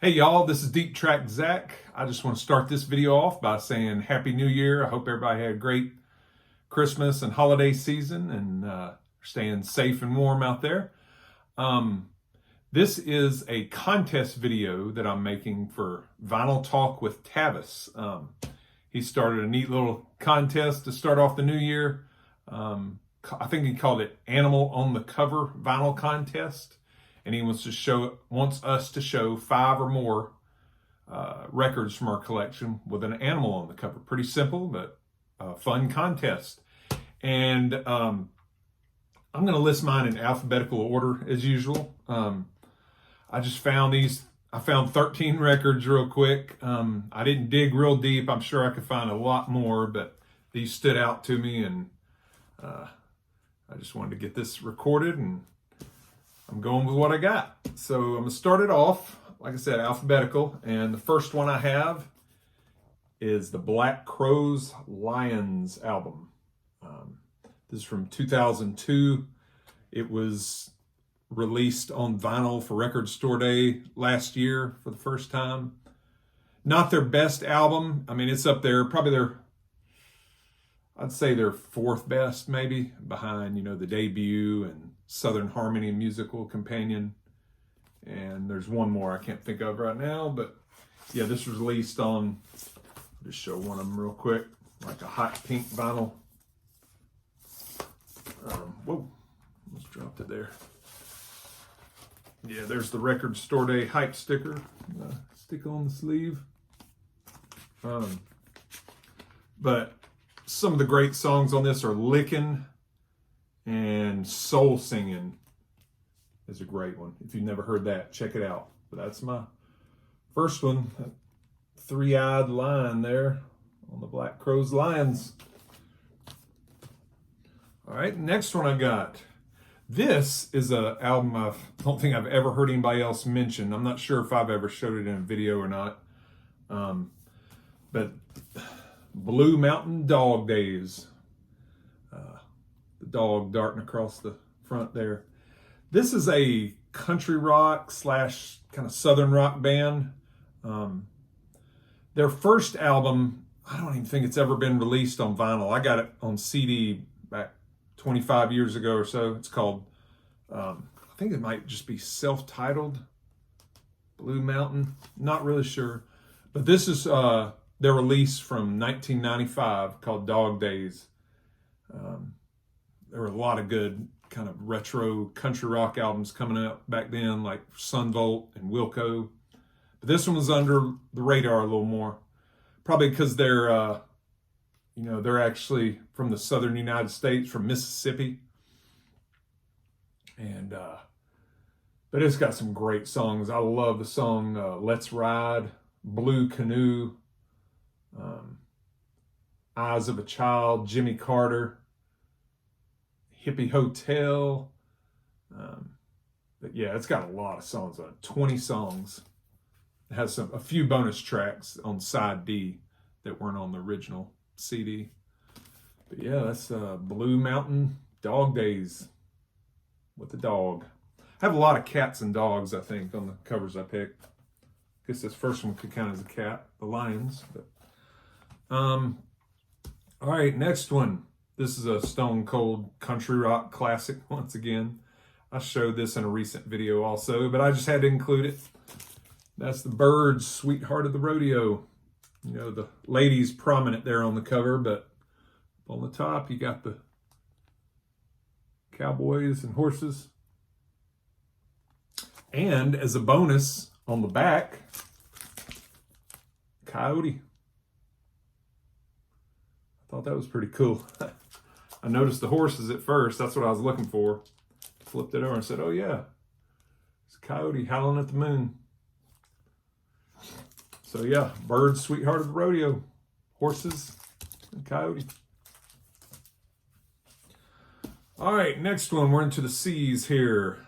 Hey y'all, this is Deep Track Zach. I just want to start this video off by saying Happy New Year. I hope everybody had a great Christmas and holiday season and staying safe and warm out there. This is a contest video that I'm making for Vinyl Talk with Tavis. He started a neat little contest to start off the new year. I think he called it Animal on the Cover Vinyl Contest. And he wants us to show 5 or more records from our collection with an animal on the cover. Pretty simple, but a fun contest. And I'm going to list mine in alphabetical order as usual. I just found these. I found 13 records real quick. I didn't dig real deep. I'm sure I could find a lot more, but these stood out to me, and I just wanted to get this recorded, and I'm going with what I got. So I'm going to start it off, like I said, alphabetical. And the first one I have is the Black Crowes Lions album. This is from 2002. It was released on vinyl for Record Store Day last year for the first time. Not their best album. I mean, it's up there, probably I'd say their 4th best, maybe, behind, the debut and Southern Harmony Musical Companion. And there's one more I can't think of right now, but yeah, this was released on, I'll just show one of them real quick, like a hot pink vinyl. Whoa, almost dropped it there. Yeah, there's the Record Store Day hype sticker. Stick on the sleeve. But some of the great songs on this are Lickin', and Soul Singing is a great one. If you've never heard that, check it out. But that's my first one. That 3-eyed lion there on the Black Crowes Lions. All right, next one I got. This is an album I don't think I've ever heard anybody else mention. I'm not sure if I've ever showed it in a video or not. But Blue Mountain Dog Days. The dog darting across the front there. This is a country rock / kind of southern rock band. Their first album, I don't even think it's ever been released on vinyl. I got it on CD back 25 years ago or so. It's called, I think it might just be self-titled, Blue Mountain. Not really sure. But this is their release from 1995 called Dog Days. There were a lot of good kind of retro country rock albums coming out back then, like Sunvolt and Wilco. But this one was under the radar a little more, probably because they're, they're actually from the southern United States, from Mississippi. And, but it's got some great songs. I love the song Let's Ride, Blue Canoe, Eyes of a Child, Jimmy Carter, Hippie Hotel. But yeah, it's got a lot of songs on it, 20 songs. It has a few bonus tracks on side D that weren't on the original CD. But yeah, that's Blue Mountain Dog Days with the dog. I have a lot of cats and dogs, I think, on the covers I picked. I guess this first one could count as a cat, the Lions. But all right, next one. This is a stone cold country rock classic once again. I showed this in a recent video also, but I just had to include it. That's the Byrds, Sweetheart of the Rodeo. The ladies prominent there on the cover, but on the top you got the cowboys and horses. And as a bonus on the back, coyote. I thought that was pretty cool. I noticed the horses at first. That's what I was looking for. Flipped it over and said, oh yeah, it's a coyote howling at the moon. So yeah, Byrds, Sweetheart of the Rodeo, horses, and coyote. All right, next one. We're into the C's here.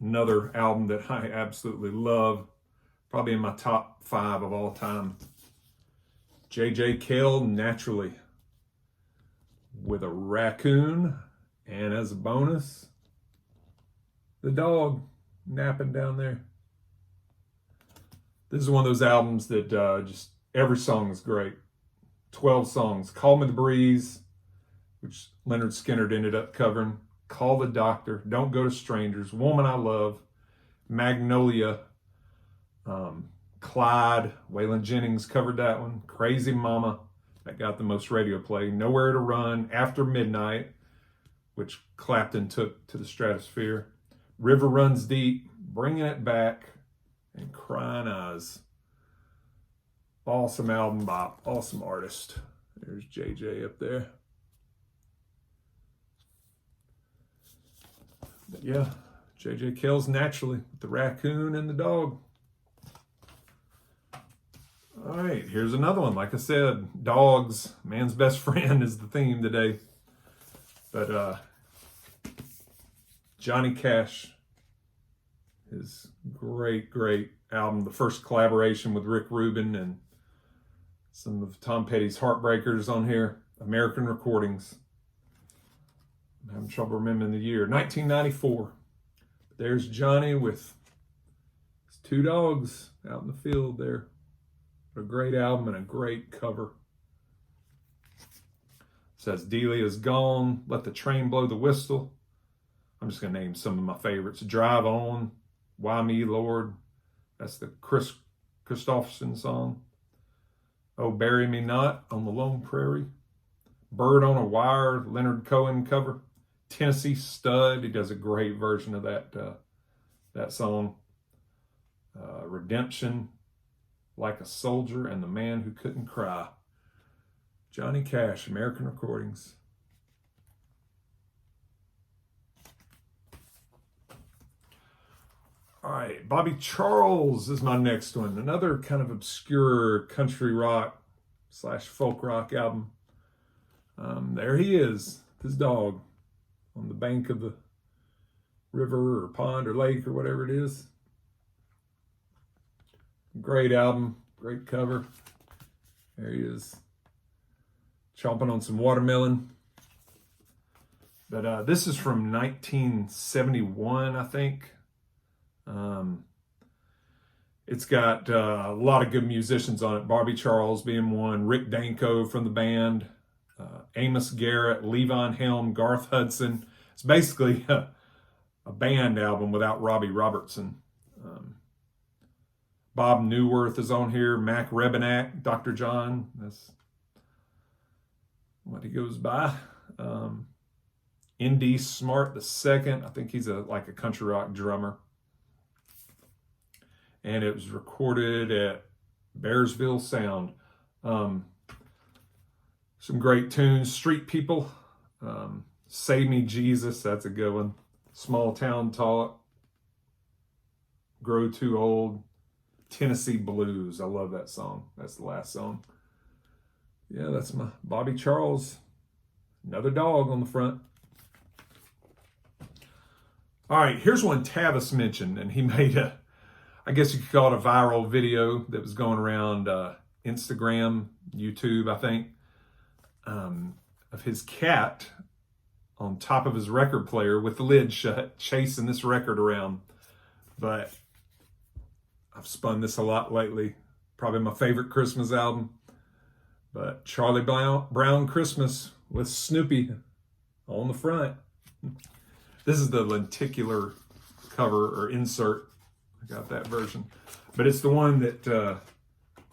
Another album that I absolutely love. Probably in my top 5 of all time. Cale Naturally. With a raccoon, and as a bonus, the dog napping down there. This is one of those albums that just every song is great. 12 songs. Call Me the Breeze, which Leonard Skinner ended up covering. Call the Doctor. Don't Go to Strangers. Woman I Love. Magnolia. Clyde. Waylon Jennings covered that one. Crazy Mama. That got the most radio play. Nowhere to Run. After Midnight, which Clapton took to the stratosphere. River Runs Deep. Bringing It Back. And Crying Eyes. Awesome album by awesome artist. There's JJ up there. But yeah, JJ Cale's Naturally with the raccoon and the dog. All right, here's another one. Like I said, dogs, man's best friend is the theme today. But Johnny Cash, his great album, the first collaboration with Rick Rubin and some of Tom Petty's Heartbreakers on here. American Recordings. I'm having trouble remembering the year. 1994. There's Johnny with his two dogs out in the field there. What a great album and a great cover. It says Delia's Gone, Let the Train Blow the Whistle. I'm just going to name some of my favorites. Drive On, Why Me, Lord. That's the Chris Christopherson song. Oh, Bury Me Not, On the Lone Prairie. Bird on a Wire, Leonard Cohen cover. Tennessee Stud, he does a great version of that song. Redemption, Like a Soldier, and The Man Who Couldn't Cry. Johnny Cash, American Recordings. All right, Bobby Charles is my next one. Another kind of obscure country rock / folk rock album. There he is, his dog, on the bank of the river or pond or lake or whatever it is. Great album, great cover. There he is, chomping on some watermelon. But this is from 1971, I think. It's got a lot of good musicians on it. Bobby Charles being one, Rick Danko from the band, Amos Garrett, Levon Helm, Garth Hudson. It's basically a band album without Robbie Robertson. Bob Newworth is on here, Mac Rebenak, Dr. John. That's what he goes by. N.D. Smart II. I think he's like a country rock drummer. And it was recorded at Bearsville Sound. Some great tunes. Street People. Save Me Jesus, that's a good one. Small Town Talk. Grow Too Old. Tennessee Blues. I love that song. That's the last song. Yeah, that's my Bobby Charles. Another dog on the front. All right, here's one Tavis mentioned, and he made I guess you could call it a viral video that was going around Instagram, YouTube, I think, of his cat on top of his record player with the lid shut, chasing this record around. But I've spun this a lot lately. Probably my favorite Christmas album. But Charlie Brown Christmas with Snoopy on the front. This is the lenticular cover or insert. I got that version. But it's the one that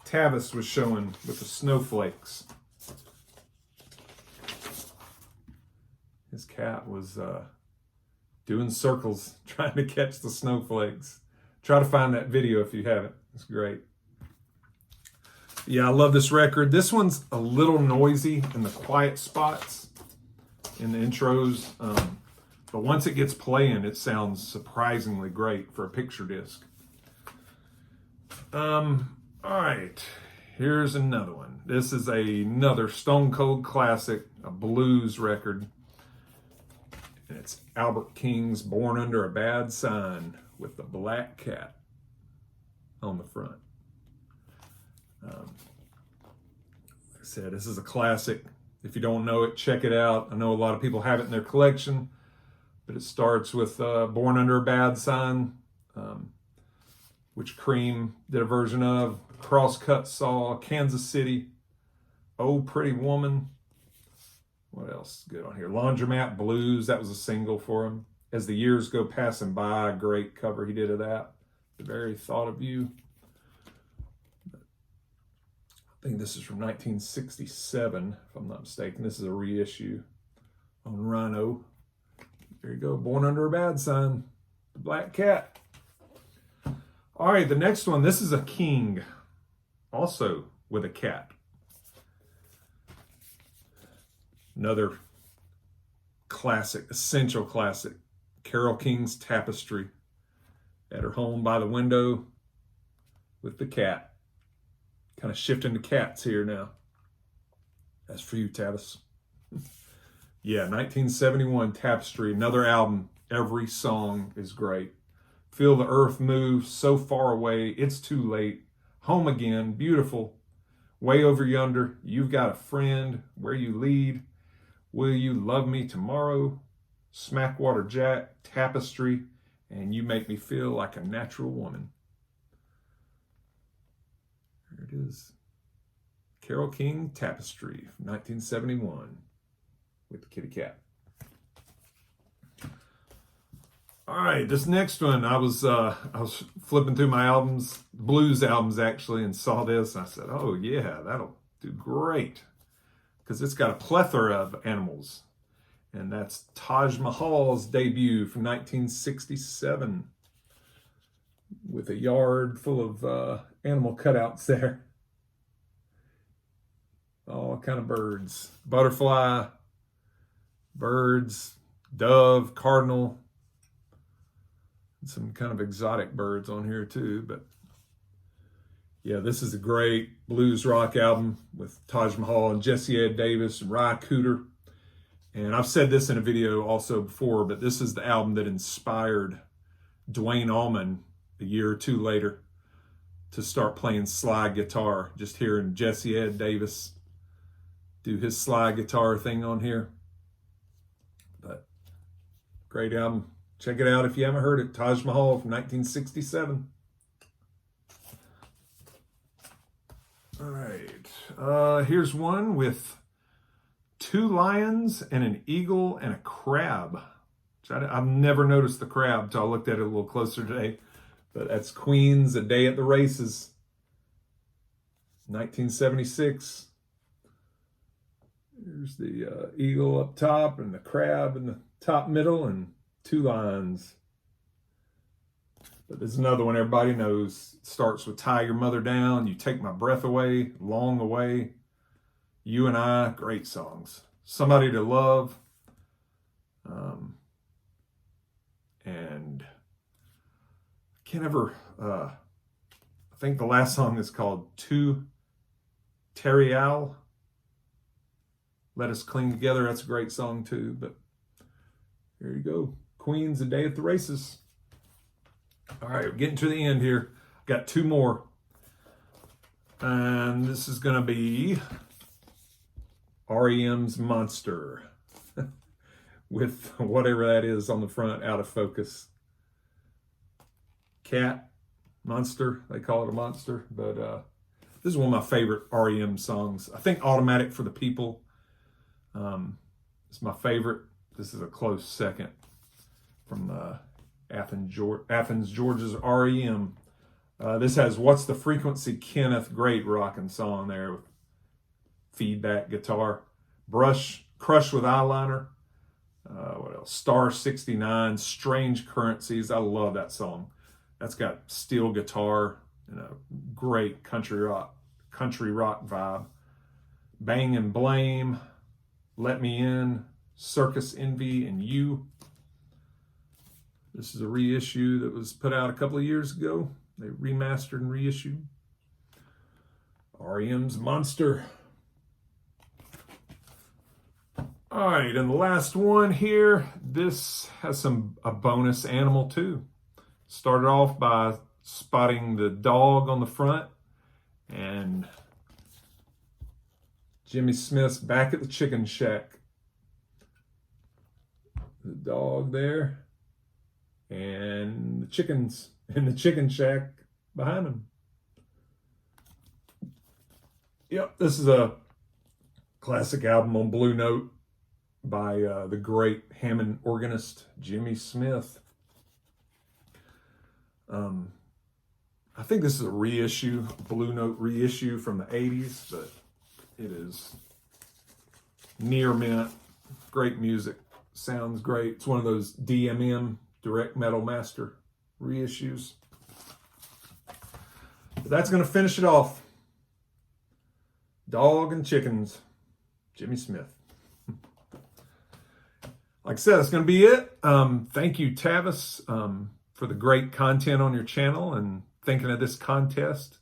Tavis was showing with the snowflakes. His cat was doing circles trying to catch the snowflakes. Try to find that video if you haven't. It's great. Yeah, I love this record. This one's a little noisy in the quiet spots in the intros. But once it gets playing, it sounds surprisingly great for a picture disc. All right, here's another one. This is another Stone Cold classic, a blues record. And it's Albert King's Born Under a Bad Sign with the black cat on the front. Like I said, this is a classic. If you don't know it, check it out. I know a lot of people have it in their collection. But it starts with Born Under a Bad Sign. which Cream did a version of. Crosscut Saw, Kansas City, Oh Pretty Woman. What else is good on here? Laundromat Blues, that was a single for him. As the Years Go Passing By, great cover he did of that. The Very Thought of You. I think this is from 1967, if I'm not mistaken. This is a reissue on Rhino. There you go, Born Under a Bad Sign, the Black Cat. All right, the next one, this is a king, also with a cat. Another classic, essential classic, Carole King's Tapestry. At her home by the window with the cat. Kind of shifting to cats here now. That's for you, Tavis. Yeah, 1971 Tapestry, another album. Every song is great. Feel the Earth Move, So Far Away, It's Too Late, Home Again, Beautiful, Way Over Yonder, You've Got a Friend, Where You Lead, Will You Love Me Tomorrow, Smackwater Jack, Tapestry, and You Make Me Feel Like a Natural Woman. There it is. Carole King, Tapestry, from 1971, with the kitty cat. All right, this next one, I was flipping through my albums, blues albums actually, and saw this, and I said, oh yeah, that'll do great, because it's got a plethora of animals, and that's Taj Mahal's debut from 1967, with a yard full of animal cutouts there. All kind of birds, butterfly, birds, dove, cardinal, and some kind of exotic birds on here too. But yeah, this is a great blues rock album with Taj Mahal and Jesse Ed Davis and Ry Cooder. And I've said this in a video also before, but this is the album that inspired Duane Allman a year or two later to start playing slide guitar. Just hearing Jesse Ed Davis do his slide guitar thing on here. But great album. Check it out if you haven't heard it. Taj Mahal from 1967. All right. Here's one with 2 lions and an eagle and a crab. I've never noticed the crab until I looked at it a little closer today. But that's Queen's A Day at the Races, 1976. There's the eagle up top and the crab in the top middle and 2 lions. But there's another one everybody knows. It starts with Tie Your Mother Down, You Take My Breath Away, Long Away, You and I, great songs. Somebody to Love. And I can't ever, I think the last song is called Tu Terial. Let Us Cling Together. That's a great song too. But here you go. Queen's A Day at the Races. All right, we're getting to the end here. Got 2 more. And this is going to be REM's Monster. With whatever that is on the front out of focus. Cat, monster, they call it a monster. But this is one of my favorite REM songs. I think Automatic for the People is my favorite. This is a close second from Athens, Georgia's REM. This has What's the Frequency, Kenneth, great rocking song there with feedback guitar. Crush with Eyeliner. What else? Star 69, Strange Currencies. I love that song. That's got steel guitar and a great country rock vibe. Bang and Blame, Let Me In, Circus Envy, and You. This is a reissue that was put out a couple of years ago. They remastered and reissued. REM's Monster. All right, and the last one here, this has a bonus animal too. Started off by spotting the dog on the front and Jimmy Smith's Back at the Chicken Shack. The dog there and the chickens in the chicken shack behind him. Yep, this is a classic album on Blue Note by the great Hammond organist Jimmy Smith. I think this is a reissue, Blue Note reissue from the 80s, but it is near mint. Great music. Sounds great. It's one of those DMM, Direct Metal Master reissues. But that's going to finish it off. Dog and Chickens, Jimmy Smith. Like I said, that's going to be it. Thank you, Tavis, for the great content on your channel and thinking of this contest.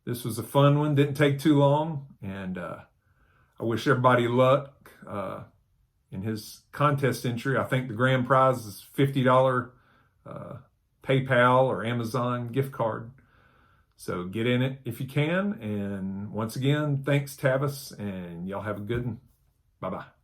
This was a fun one. Didn't take too long. And I wish everybody luck in his contest entry. I think the grand prize is $50 PayPal or Amazon gift card. So get in it if you can. And once again, thanks, Tavis, and y'all have a good one. Bye-bye.